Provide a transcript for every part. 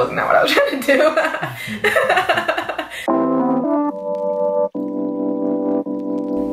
was not what I was trying to do.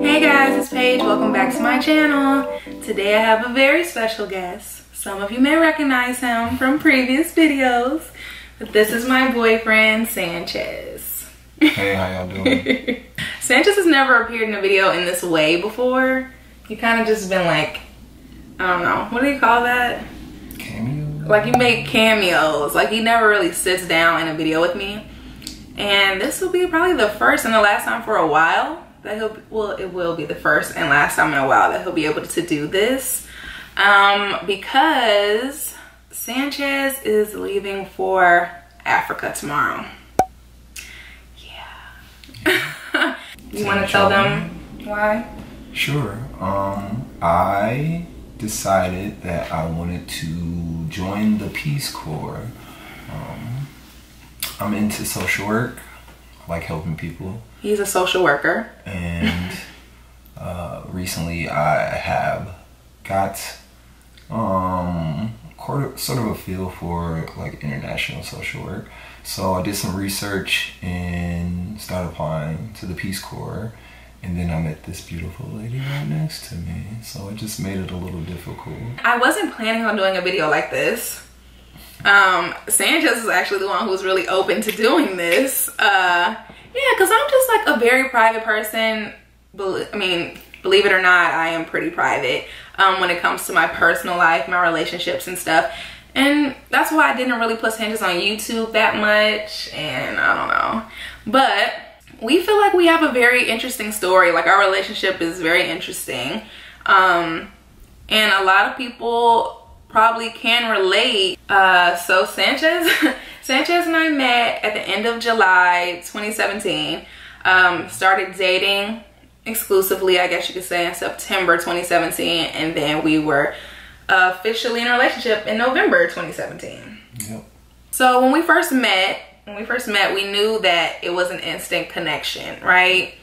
Hey guys, it's Paige. Welcome back to my channel. Today I have a very special guest. Some of you may recognize him from previous videos, but this is my boyfriend, Sanchez. Hey, how y'all doing? Sanchez has never appeared in a video in this way before. He kind of just been like, I don't know, what do you call that? Cameo? Like, you make cameos. Like, he never really sits down in a video with me. And this will be probably the first and the last time for a while that it will be the first and last time in a while that he'll be able to do this. Because Sanchez is leaving for Africa tomorrow. Yeah. You want to tell them why? Sure. I decided that I wanted to join the Peace Corps. I'm into social work. I like helping people. He's a social worker. And recently I have got sort of a feel for like international social work. So I did some research and started applying to the Peace Corps. And then I met this beautiful lady right next to me. So it just made it a little difficult. I wasn't planning on doing a video like this. Sanchez is actually the one who's really open to doing this. Yeah, because I'm just like a very private person. I mean, believe it or not, I am pretty private when it comes to my personal life, my relationships and stuff. And that's why I didn't really put Sanchez on YouTube that much. And I don't know. But we feel like we have a very interesting story. Like, our relationship is very interesting. And a lot of people probably can relate. So Sanchez and I met at the end of July 2017. Started dating exclusively, I guess you could say, in September 2017. And then we were officially in a relationship in November 2017. Yep. So when we first met, we knew that it was an instant connection, right?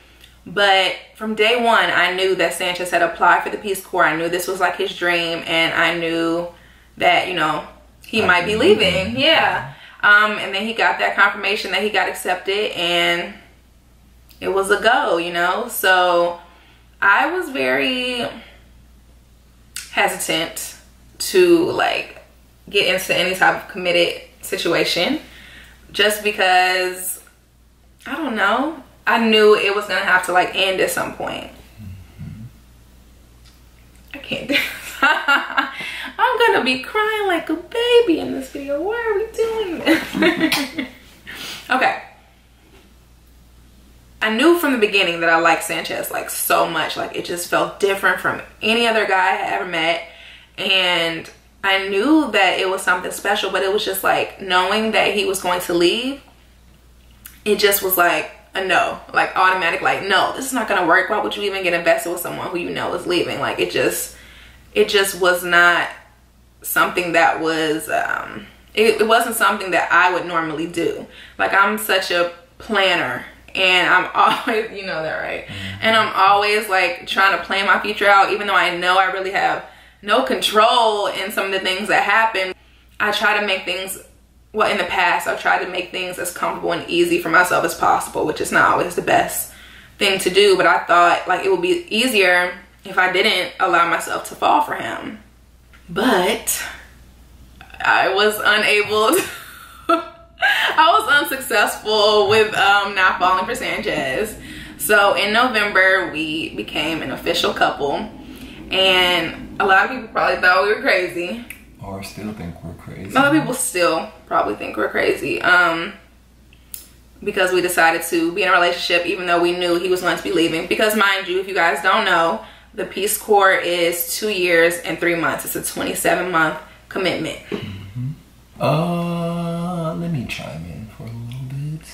But from day one, I knew that Sanchez had applied for the Peace Corps. I knew this was like his dream, and I knew that, you know, he might be leaving. Yeah. And then he got that confirmation that he got accepted, and it was a go, you know? So I was very hesitant to like get into any type of committed situation, just because, I don't know, I knew it was gonna have to like end at some point. I can't do this. I'm gonna be crying like a baby in this video. Why are we doing this? Okay. I knew from the beginning that I liked Sanchez like so much. Like, it just felt different from any other guy I had ever met. And I knew that it was something special, but it was just like, knowing that he was going to leave, it just was like a no, like automatic, like, no, this is not gonna work. Why would you even get invested with someone who you know is leaving? Like, it just was not something that was, it wasn't something that I would normally do. Like, I'm such a planner, and I'm always, you know that, right? And I'm always like trying to plan my future out, even though I know I really have no control in some of the things that happen. I try to make things, well, in the past, I've tried to make things as comfortable and easy for myself as possible, which is not always the best thing to do. But I thought like it would be easier if I didn't allow myself to fall for him. But I was unable to, I was unsuccessful with not falling for Sanchez. So in November, we became an official couple. And a lot of people probably thought we were crazy. Or still think we're crazy. A lot of people still probably think we're crazy. Because we decided to be in a relationship even though we knew he was going to be leaving. Because mind you, if you guys don't know, the Peace Corps is 2 years and 3 months. It's a 27-month commitment. Let me chime in for a little bit.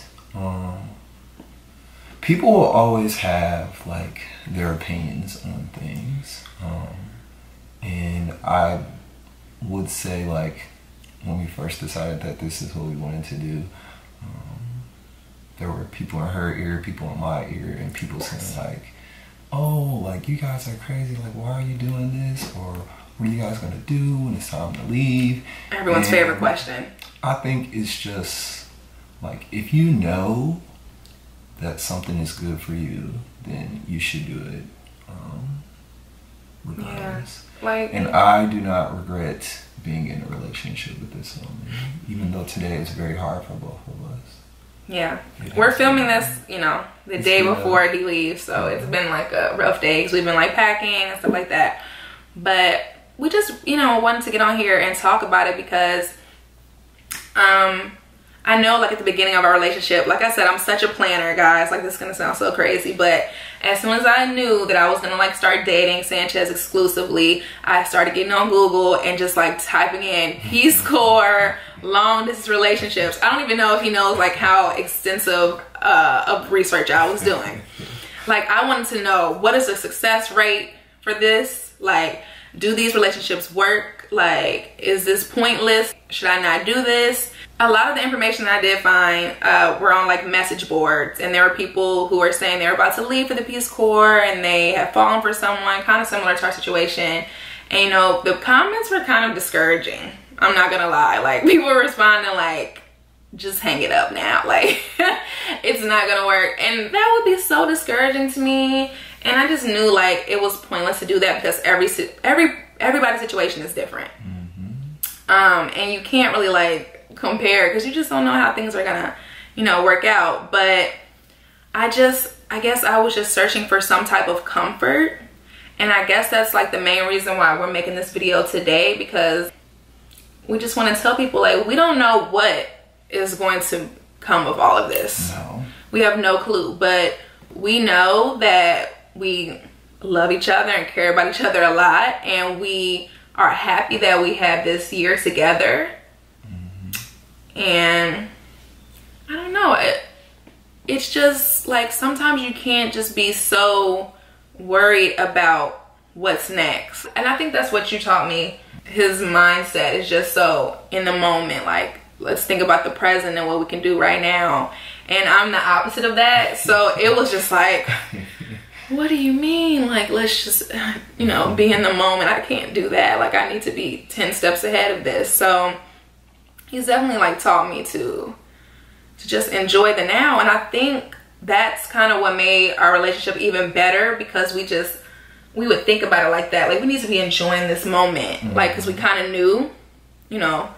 People will always have like their opinions on things. And I would say, like, when we first decided that this is what we wanted to do, there were people in her ear, people in my ear, and people saying like, oh, like, you guys are crazy, like, why are you doing this? Or what are you guys gonna do when it's time to leave? Everyone's favorite question. I think it's just like, if you know that something is good for you, then you should do it regardless. Yeah. Like, and I do not regret being in a relationship with this woman, even though today is very hard for both of us. Yeah, we're filming this, you know, the day before he leaves, so it's been like a rough day because we've been like packing and stuff like that. But we just, you know, wanted to get on here and talk about it because I know, like, at the beginning of our relationship, like I said, I'm such a planner, guys. Like, this is gonna sound so crazy, but as soon as I knew that I was gonna like start dating Sanchez exclusively, I started getting on Google and just like typing in Peace Corps, long distance relationships. I don't even know if he knows like how extensive of research I was doing. Like, I wanted to know, what is the success rate for this? Like, do these relationships work? Like, is this pointless? Should I not do this? A lot of the information that I did find were on like message boards, and there were people who were saying they were about to leave for the Peace Corps and they had fallen for someone kind of similar to our situation. And you know, the comments were kind of discouraging. I'm not gonna lie. Like, people were responding like, just hang it up now. Like, it's not gonna work. And that would be so discouraging to me. And I just knew like it was pointless to do that because everybody's situation is different. And you can't really like compare because you just don't know how things are gonna, you know, work out. But I guess I was just searching for some type of comfort, and I guess that's like the main reason why we're making this video today, because we just want to tell people, like, we don't know what is going to come of all of this. No. We have no clue, but we know that we love each other and care about each other a lot, and we are happy that we had this year together. And I don't know, it's just like sometimes you can't just be so worried about what's next. And I think that's what you taught me. His mindset is just so in the moment, like, let's think about the present and what we can do right now. And I'm the opposite of that, so it was just like, what do you mean? Like, let's just, you know, be in the moment. I can't do that. Like, I need to be 10 steps ahead of this. So he's definitely like taught me to just enjoy the now. And I think that's kind of what made our relationship even better, because we would think about it like that. Like, we need to be enjoying this moment. Like, because we kind of knew, you know,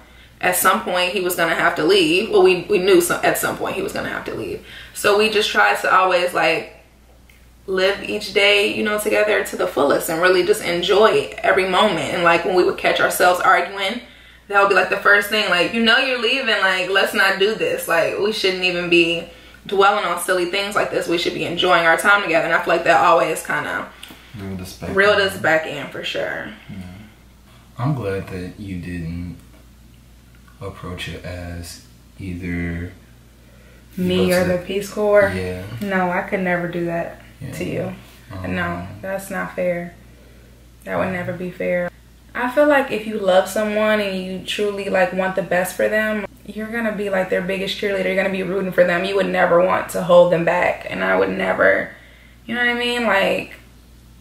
at some point he was going to have to leave. Well, we knew at some point he was going to have to leave. So we just tried to always like live each day, you know, together to the fullest and really just enjoy every moment. And like, when we would catch ourselves arguing, that would be like the first thing, like, you know, you're leaving, like, let's not do this. Like, we shouldn't even be dwelling on silly things like this. We should be enjoying our time together. And I feel like that always kind of reeled us back in, for sure. Yeah. I'm glad that you didn't approach it as either me or the Peace Corps. Yeah. No, I could never do that to you. No, that's not fair. That would never be fair. I feel like if you love someone and you truly like want the best for them, you're gonna be like their biggest cheerleader. You're gonna be rooting for them. You would never want to hold them back. And I would never, you know what I mean? Like,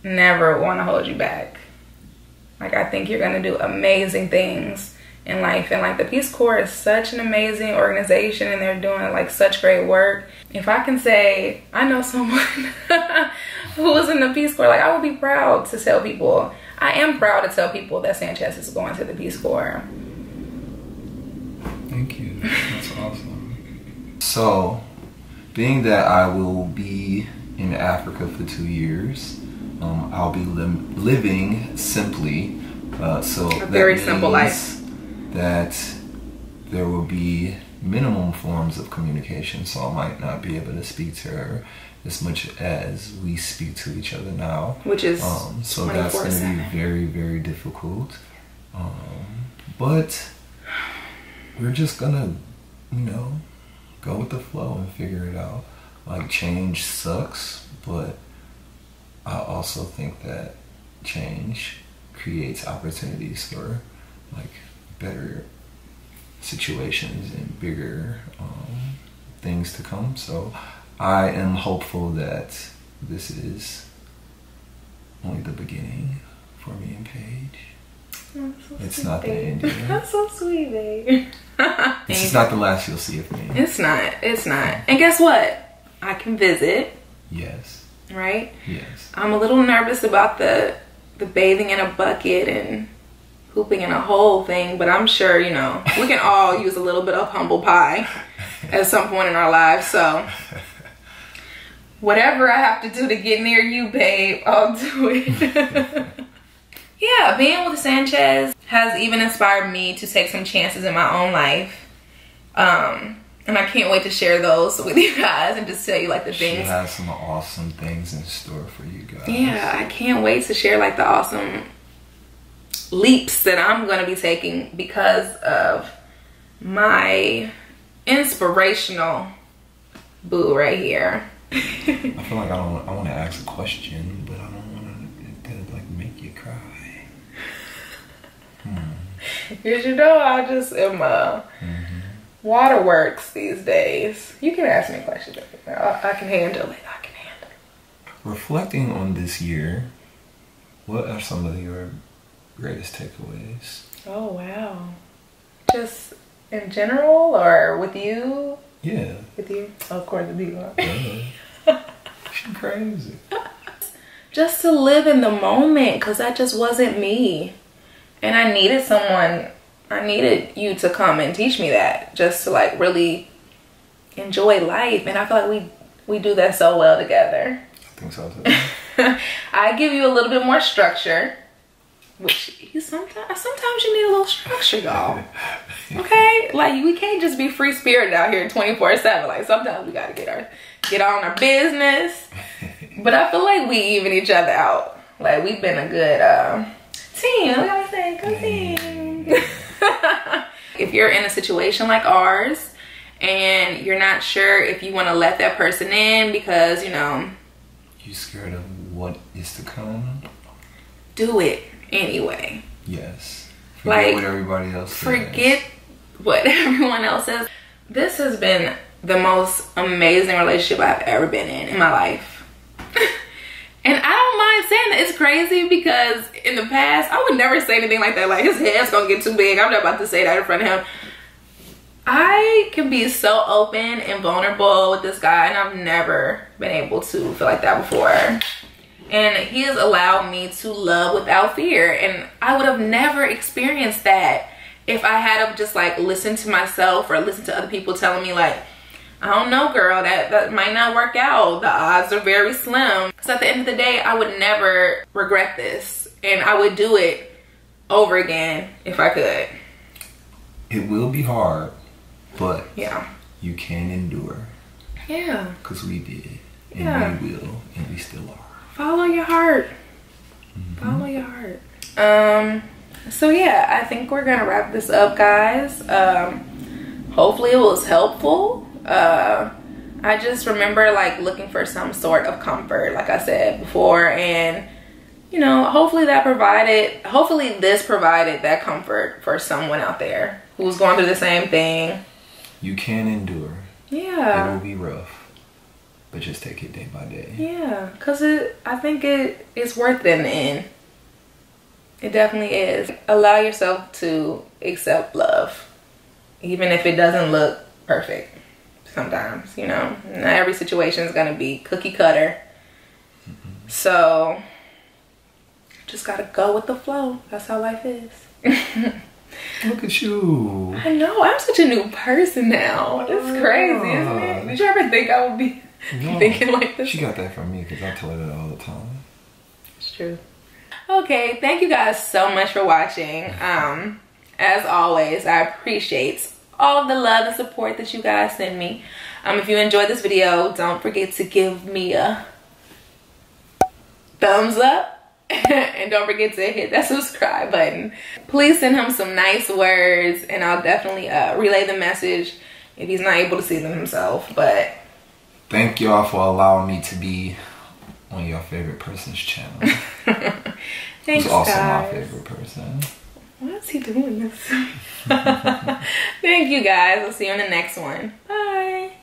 never want to hold you back. Like, I think you're gonna do amazing things in life. And like, the Peace Corps is such an amazing organization, and they're doing like such great work. If I can say I know someone who was in the Peace Corps, like, I would be proud to tell people. I am proud to tell people that Sanchez is going to the Peace Corps. Thank you. That's awesome. So, being that I will be in Africa for 2 years, I'll be living simply. So a very simple life. That there will be minimum forms of communication, so I might not be able to speak to her as much as we speak to each other now, which is so that's going to be very, very difficult, but we're just gonna, you know, go with the flow and figure it out. Like, change sucks, but I also think that change creates opportunities for like better situations and bigger things to come. So I am hopeful that this is only the beginning for me and Paige. So it's not that Indian. That's so sweet, babe. This is not the last you'll see of me. It's not. It's not. And guess what? I can visit. Yes. Right? Yes. I'm a little nervous about the bathing in a bucket and hooping in a hole thing, but I'm sure, you know, we can all use a little bit of humble pie at some point in our lives. So whatever I have to do to get near you, babe, I'll do it. Yeah, being with Sanchez has even inspired me to take some chances in my own life. And I can't wait to share those with you guys and just tell you like the things. She has some awesome things in store for you guys. Yeah, I can't wait to share like the awesome leaps that I'm going to be taking because of my inspirational boo right here. I feel like I want to ask a question, but I don't want to like make you cry. Because you know I just am waterworks these days. You can ask me a question. I can handle it. I can handle it. Reflecting on this year, what are some of your greatest takeaways? Oh, wow. Just in general or with you? Yeah. With you? Oh, of course, with you. Yeah. She's crazy. Just to live in the moment, because that just wasn't me. And I needed someone, I needed you to come and teach me that. Just to like really enjoy life. And I feel like we do that so well together. I think so too. I give you a little bit more structure. Which sometimes you need a little structure, y'all. Okay? Like we can't just be free spirited out here 24/7. Like sometimes we gotta get on our business. But I feel like we even each other out. Like we've been a good team. We always say good team. If you're in a situation like ours and you're not sure if you want to let that person in because, you know, you scared of what is to come, do it anyway. Yes. Forget what everybody else says. Forget what everyone else says. This has been the most amazing relationship I've ever been in my life. And I don't mind saying that. It's crazy because in the past, I would never say anything like that. Like, his head's gonna get too big. I'm not about to say that in front of him. I can be so open and vulnerable with this guy, and I've never been able to feel like that before. And he has allowed me to love without fear. And I would have never experienced that if I had have just like listened to myself or listened to other people telling me like, I don't know, girl, that might not work out. The odds are very slim. So at the end of the day, I would never regret this. And I would do it over again if I could. It will be hard, but yeah, you can endure. Yeah. Because we did. And we will. And we still are. Follow your heart. Follow your heart. So yeah, I think we're going to wrap this up, guys. Hopefully it was helpful. I just remember like looking for some sort of comfort, like I said before, and you know, hopefully this provided that comfort for someone out there who's going through the same thing. You can endure. Yeah. It will be rough, but just take it day by day. Yeah, because I think it's worth it in the end. It definitely is. Allow yourself to accept love, even if it doesn't look perfect. Sometimes, you know, not every situation is gonna be cookie cutter. So just gotta go with the flow. That's how life is. Look at you. I know, I'm such a new person now. It's crazy, isn't it? Did you ever think I would be thinking like this? She got that from me because I tell her that all the time. It's true. Okay, thank you guys so much for watching. As always, I appreciate all of the love and support that you guys send me. If you enjoyed this video, don't forget to give me a thumbs up and don't forget to hit that subscribe button. Please send him some nice words and I'll definitely relay the message if he's not able to see them himself. But thank y'all for allowing me to be on your favorite person's channel. Thanks, Who's also guys. my favorite person. Why is he doing this? Thank you guys. I'll see you in the next one. Bye.